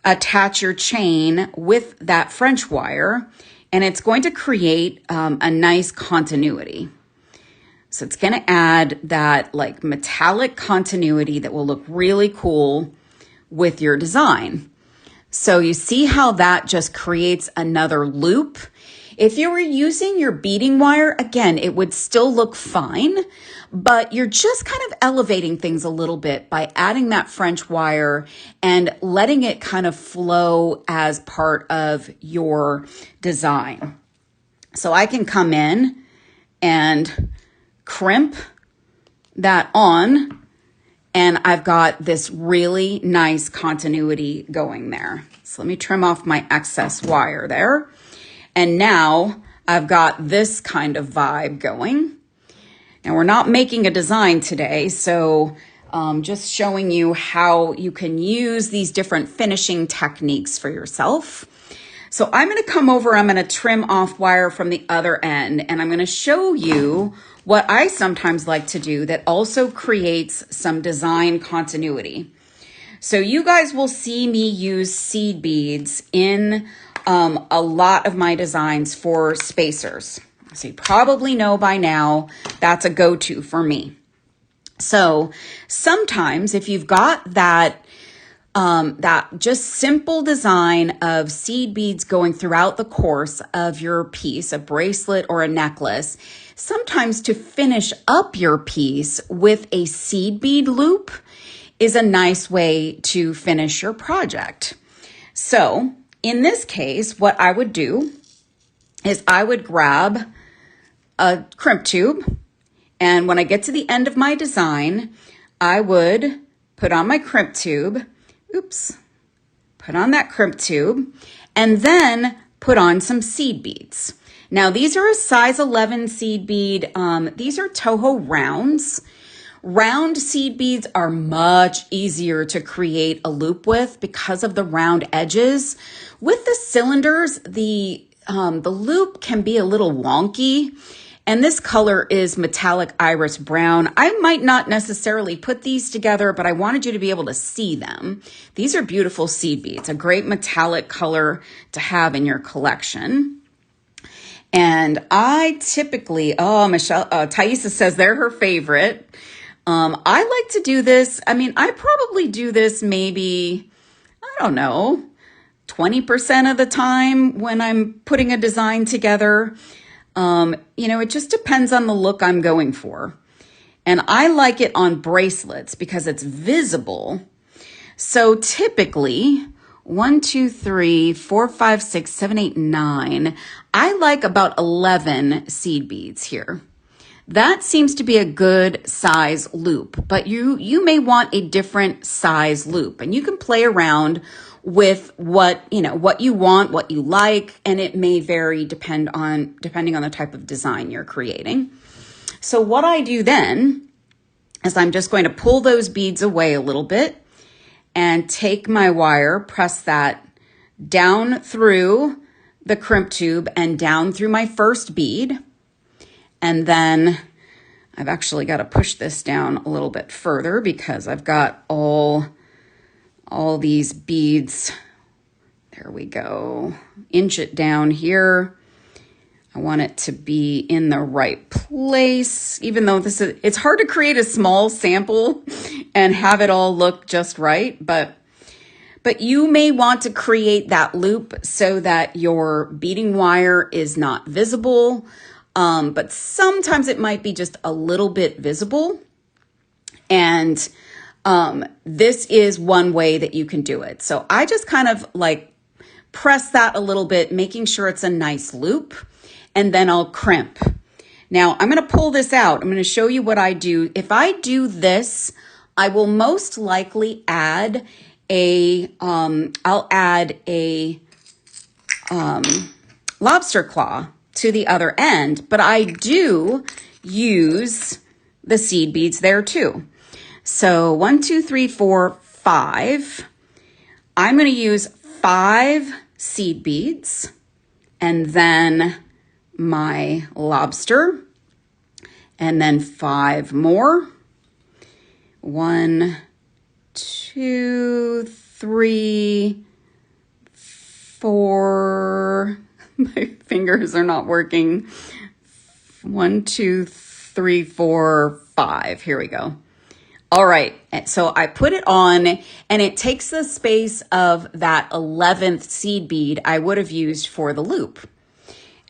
[SPEAKER 1] attach your chain with that French wire, and it's going to create a nice continuity. So it's going to add that like metallic continuity that will look really cool with your design. So you see how that just creates another loop. If you were using your beading wire, again, it would still look fine, but you're just kind of elevating things a little bit by adding that French wire and letting it kind of flow as part of your design. So I can come in and crimp that on, and I've got this really nice continuity going there. So let me trim off my excess wire there. And now I've got this kind of vibe going. And we're not making a design today, so just showing you how you can use these different finishing techniques for yourself. So I'm going to come over, I'm going to trim off wire from the other end, and I'm going to show you what I sometimes like to do that also creates some design continuity. So you guys will see me use seed beads in a lot of my designs for spacers. So you probably know by now that's a go-to for me. So sometimes if you've got that just simple design of seed beads going throughout the course of your piece, a bracelet or a necklace, sometimes to finish up your piece with a seed bead loop is a nice way to finish your project. So in this case, what I would do is I would grab a crimp tube, and when I get to the end of my design, I would put on my crimp tube, put on that crimp tube, and then put on some seed beads. Now these are a size 11 seed bead. These are Toho rounds. Round seed beads are much easier to create a loop with because of the round edges. With the cylinders, the loop can be a little wonky. And this color is metallic iris brown. I might not necessarily put these together, but I wanted you to be able to see them. These are beautiful seed beads, a great metallic color to have in your collection. And I typically, Thaisa says they're her favorite. I like to do this. I mean, I probably do this maybe, I don't know, 20% of the time when I'm putting a design together. It just depends on the look I'm going for. And I like it on bracelets because it's visible. So typically, 1, 2, 3, 4, 5, 6, 7, 8, 9. I like about 11 seed beads here. That seems to be a good size loop, but you may want a different size loop, and you can play around with what you want, what you like, and it may vary depending on the type of design you're creating. So what I do then is I'm just going to pull those beads away a little bit and take my wire, press that down through the crimp tube and down through my first bead. And then I've actually got to push this down a little bit further because I've got all these beads. There we go. Inch it down here. I want it to be in the right place, even though it's hard to create a small sample and have it all look just right, but you may want to create that loop so that your beading wire is not visible, but sometimes it might be just a little bit visible. And this is one way that you can do it. So I just kind of like press that a little bit, making sure it's a nice loop, and then I'll crimp. Now I'm going to pull this out. I'm going to show you what I do. If I do this, I will most likely add I'll add a lobster claw to the other end, but I do use the seed beads there too. So 1, 2, 3, 4, 5. I'm going to use 5 seed beads and then my lobster and then 5 more. 1, 2, 3, 4. My fingers are not working. 1, 2, 3, 4, 5. Here we go. All right. So I put it on and it takes the space of that 11th seed bead I would have used for the loop.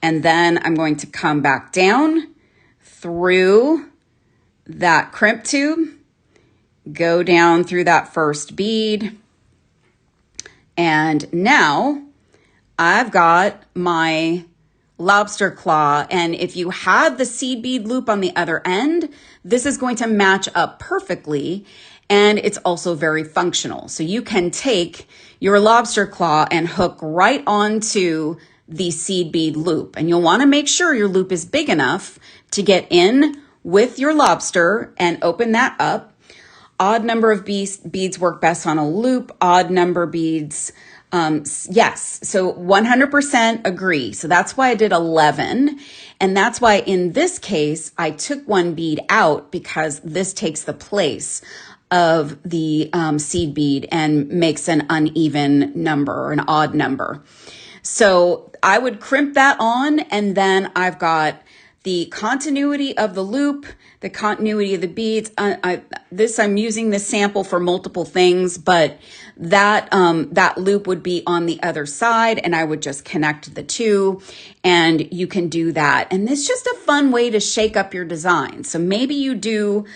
[SPEAKER 1] And then I'm going to come back down through that crimp tube, go down through that first bead. And now I've got my lobster claw. And if you had the seed bead loop on the other end, this is going to match up perfectly. And it's also very functional. So you can take your lobster claw and hook right onto the seed bead loop. And you'll want to make sure your loop is big enough to get in with your lobster and open that up. Odd number of beads work best on a loop, odd number beads. Yes, so 100% agree. So that's why I did 11. And that's why in this case, I took one bead out because this takes the place of the seed bead and makes an uneven number or an odd number. So I would crimp that on, and then I've got the continuity of the loop, the continuity of the beads. I'm using this sample for multiple things, but that loop would be on the other side, and I would just connect the two, and you can do that. And it's just a fun way to shake up your design. So maybe you do,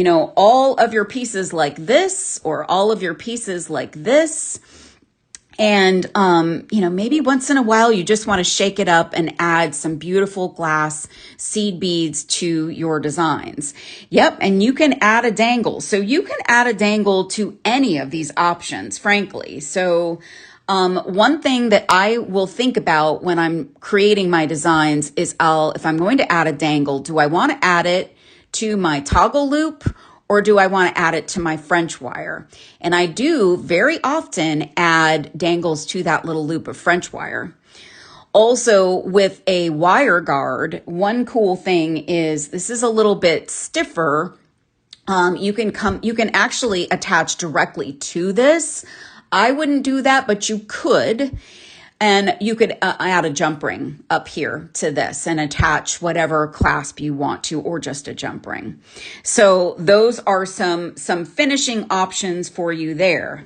[SPEAKER 1] all of your pieces like this, or all of your pieces like this. And, maybe once in a while you just want to shake it up and add some beautiful glass seed beads to your designs. Yep. And you can add a dangle. So you can add a dangle to any of these options, frankly. So, one thing that I will think about when I'm creating my designs is if I'm going to add a dangle, do I want to add it to my toggle loop, or do I want to add it to my French wire? And I do very often add dangles to that little loop of French wire. Also, with a wire guard, one cool thing is this is a little bit stiffer. You can actually attach directly to this. I wouldn't do that, but you could. And you could add a jump ring up here to this and attach whatever clasp you want to, or just a jump ring. So those are some finishing options for you there.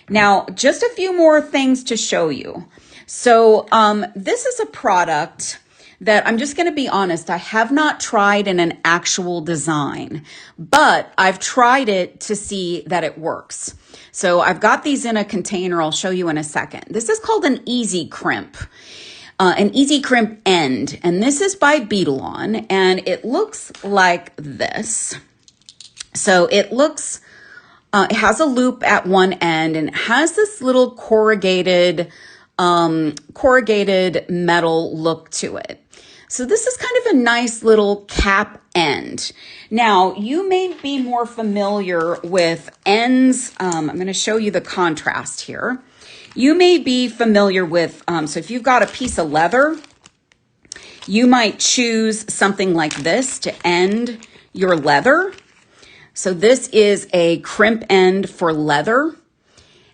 [SPEAKER 1] Now, just a few more things to show you. So this is a product that I'm just going to be honest, I have not tried in an actual design, but I've tried it to see that it works. So I've got these in a container. I'll show you in a second. This is called an easy crimp, an easy crimp end. And this is by Beadathon, and it looks like this. So it looks, it has a loop at one end, and it has this little corrugated metal look to it. So this is kind of a nice little cap end. Now, you may be more familiar with ends. I'm going to show you the contrast here. You may be familiar with, so if you've got a piece of leather, you might choose something like this to end your leather. So this is a crimp end for leather,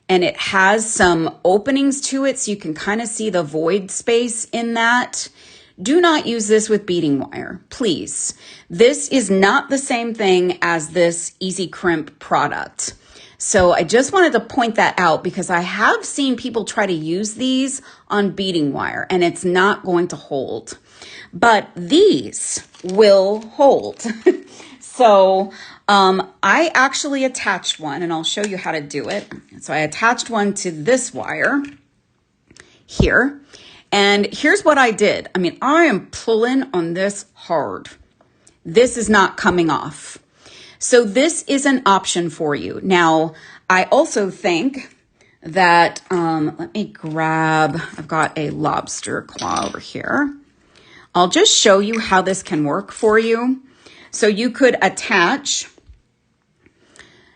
[SPEAKER 1] and it has some openings to it, so you can kind of see the void space in that. Do not use this with beading wire, please. This is not the same thing as this Easy Crimp product. So I just wanted to point that out because I have seen people try to use these on beading wire, and it's not going to hold. But these will hold. So I actually attached one, and I'll show you how to do it. So I attached one to this wire here. And here's what I did. I mean, I am pulling on this hard. This is not coming off. So this is an option for you. Now, I also think that, let me grab, I've got a lobster claw over here. I'll just show you how this can work for you. So you could attach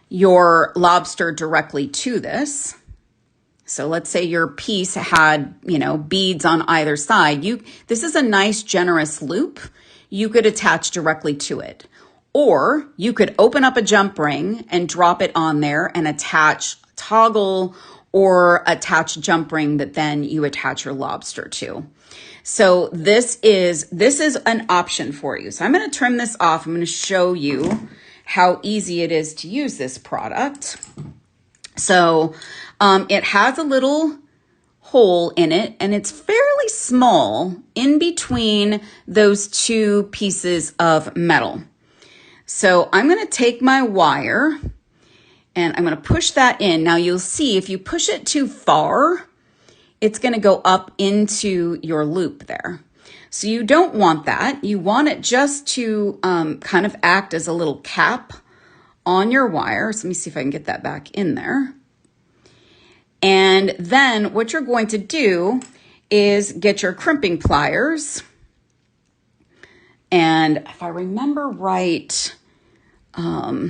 [SPEAKER 1] your lobster directly to this. So let's say your piece had, beads on either side. This is a nice generous loop. You could attach directly to it. Or you could open up a jump ring and drop it on there and attach toggle or attach a jump ring that then you attach your lobster to. So this is an option for you. So I'm going to trim this off. I'm going to show you how easy it is to use this product. So it has a little hole in it, and it's fairly small in between those two pieces of metal. So I'm going to take my wire and I'm going to push that in. Now you'll see if you push it too far, it's going to go up into your loop there. So you don't want that. You want it just to kind of act as a little cap on your wire. So let me see if I can get that back in there. And then what you're going to do is get your crimping pliers. And if I remember right, I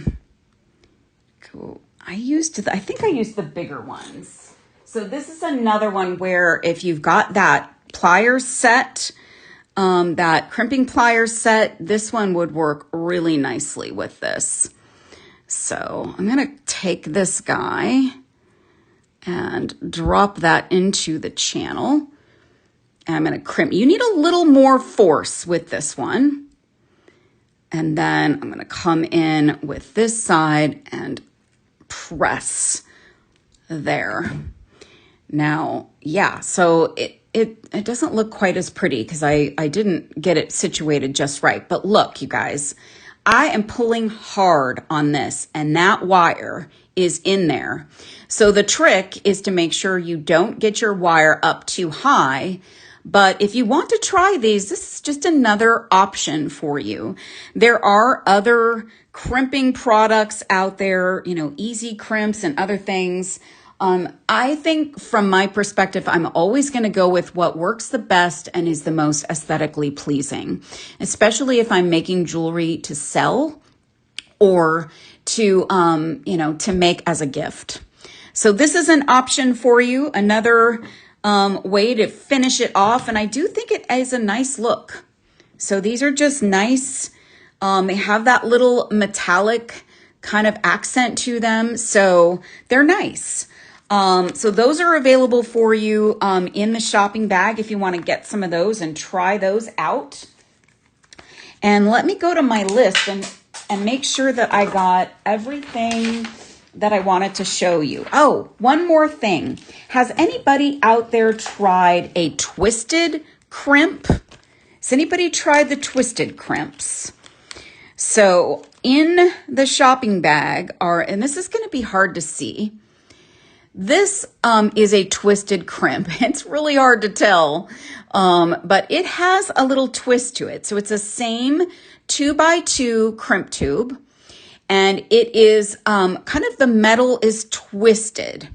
[SPEAKER 1] think I used the bigger ones. So this is another one where if you've got that pliers set, that crimping pliers set, this one would work really nicely with this. So I'm going to take this guy and drop that into the channel. And I'm going to crimp. You need a little more force with this one. And then I'm going to come in with this side and press there. Now, yeah, so it doesn't look quite as pretty because I didn't get it situated just right. But look, you guys, I am pulling hard on this and that wire is in there. So the trick is to make sure you don't get your wire up too high. But if you want to try these, this is just another option for you. There are other crimping products out there, you know, easy crimps and other things. I think from my perspective, I'm always going to go with what works the best and is the most aesthetically pleasing, especially if I'm making jewelry to sell or to, you know, to make as a gift. So this is an option for you, another way to finish it off. And I do think it is a nice look. So these are just nice. They have that little metallic kind of accent to them. So they're nice. So those are available for you in the shopping bag if you want to get some of those and try those out. And let me go to my list and make sure that I got everything that I wanted to show you. Oh, one more thing. Has anybody out there tried a twisted crimp? Has anybody tried the twisted crimps? So in the shopping bag are, and this is going to be hard to see, this is a twisted crimp. It's really hard to tell, but it has a little twist to it. So it's the same 2x2 crimp tube, and it is kind of the metal is twisted.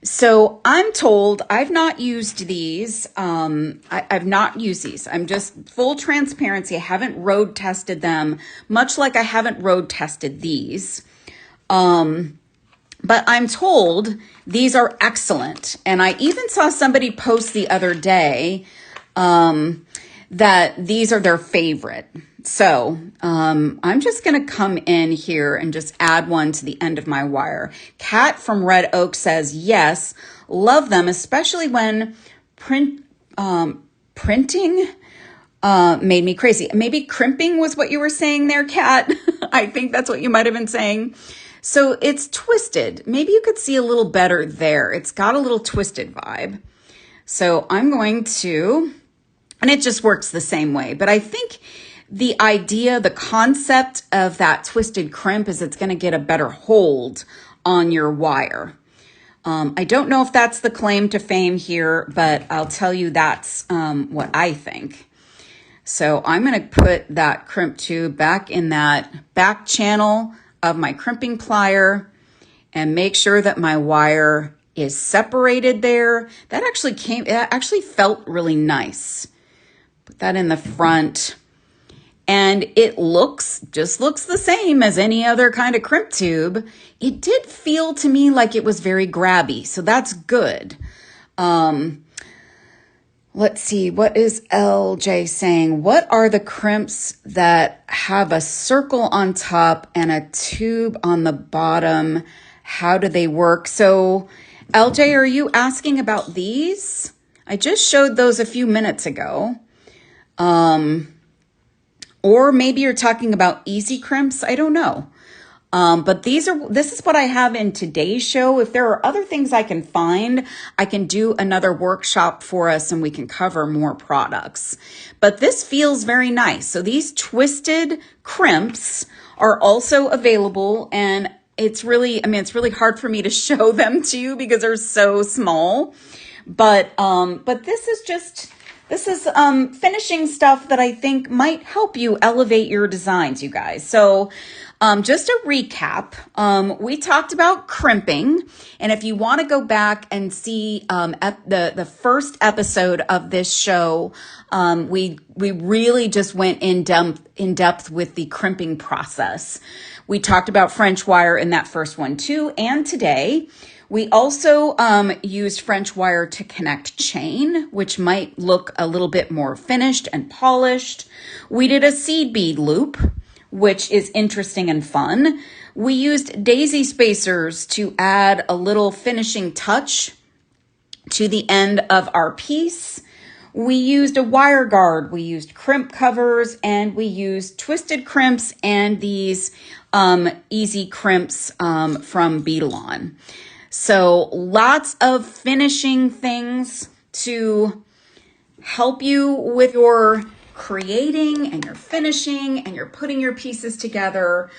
[SPEAKER 1] So I'm told, I've not used these. I've not used these. I'm just full transparency. I haven't road tested them, much like I haven't road tested these. But I'm told these are excellent. And I even saw somebody post the other day that these are their favorite. So I'm just going to come in here and just add one to the end of my wire. Kat from Red Oak says, yes, love them, especially when printing made me crazy. Maybe crimping was what you were saying there, Kat. I think that's what you might have been saying. So it's twisted. Maybe you could see a little better there. It's got a little twisted vibe. So I'm going to, and it just works the same way. But I think the idea, the concept of that twisted crimp is it's going to get a better hold on your wire. I don't know if that's the claim to fame here, but I'll tell you that's what I think. So I'm going to put that crimp tube back in that back channel of my crimping plier and make sure that my wire is separated there. That actually felt really nice. Put that in the front. And it just looks the same as any other kind of crimp tube. It did feel to me like it was very grabby, so that's good. Let's see, what is LJ saying? What are the crimps that have a circle on top and a tube on the bottom? How do they work? So LJ, are you asking about these? I just showed those a few minutes ago. Or maybe you're talking about easy crimps. I don't know. But this is what I have in today's show. If there are other things I can find, I can do another workshop for us and we can cover more products. But this feels very nice. So these twisted crimps are also available, and it's really hard for me to show them to you because they're so small. But this is finishing stuff that I think might help you elevate your designs, you guys. So just a recap, we talked about crimping, and if you want to go back and see the first episode of this show, we really just went in depth with the crimping process. We talked about French wire in that first one too, and today we also used French wire to connect chain, which might look a little bit more finished and polished. We did a seed bead loop, which is interesting and fun. We used daisy spacers to add a little finishing touch to the end of our piece. We used a wire guard, we used crimp covers, and we used twisted crimps and these easy crimps from Beadathon. So lots of finishing things to help you with your creating and your finishing and your putting your pieces together.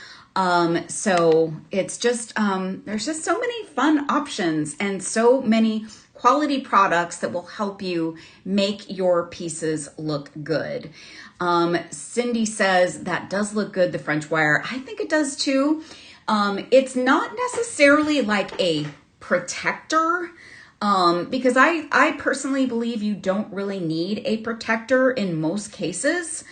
[SPEAKER 1] So it's just, there's just so many fun options and so many quality products that will help you make your pieces look good. Cindy says that does look good, the French wire. I think it does too. It's not necessarily like a protector, because I personally believe you don't really need a protector in most cases.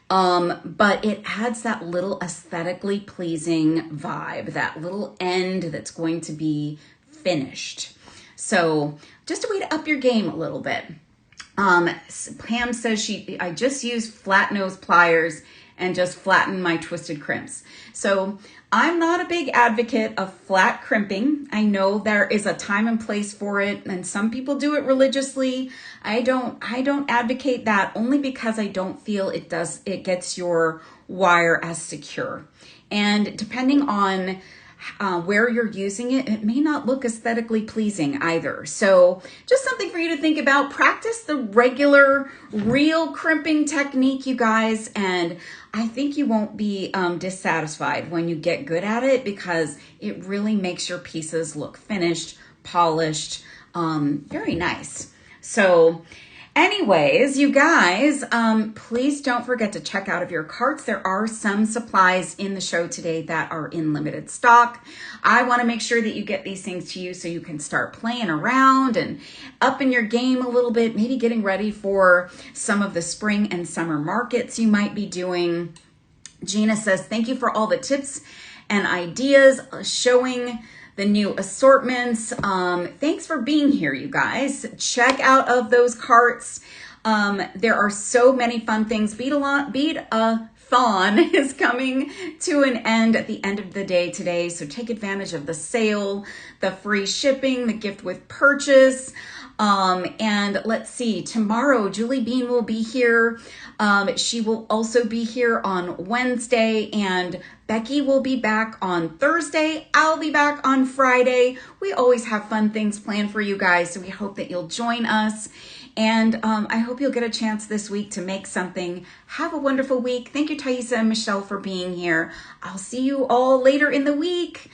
[SPEAKER 1] But it adds that little aesthetically pleasing vibe, that little end that's going to be finished. So just a way to up your game a little bit. Pam says I just use flat nose pliers and just flatten my twisted crimps. So I'm not a big advocate of flat crimping. I know there is a time and place for it, and some people do it religiously. I don't advocate that, only because I don't feel it gets your wire as secure. And depending on where you're using it, it may not look aesthetically pleasing either. So just something for you to think about. Practice the regular, real crimping technique, you guys, and I think you won't be dissatisfied when you get good at it, because it really makes your pieces look finished, polished, very nice. So anyways, you guys, please don't forget to check out of your carts. There are some supplies in the show today that are in limited stock. I want to make sure that you get these things to you so you can start playing around and upping your game a little bit, maybe getting ready for some of the spring and summer markets you might be doing. Gina says, thank you for all the tips and ideas showing the new assortments. Thanks for being here, you guys. Check out of those carts. There are so many fun things. Beadathon is coming to an end at the end of the day today. So take advantage of the sale, the free shipping, the gift with purchase. And let's see, tomorrow Julie Bean will be here. She will also be here on Wednesday, and Becky will be back on Thursday. I'll be back on Friday. We always have fun things planned for you guys, so we hope that you'll join us. And I hope you'll get a chance this week to make something. Have a wonderful week. Thank you, Thaisa and Michelle, for being here. I'll see you all later in the week.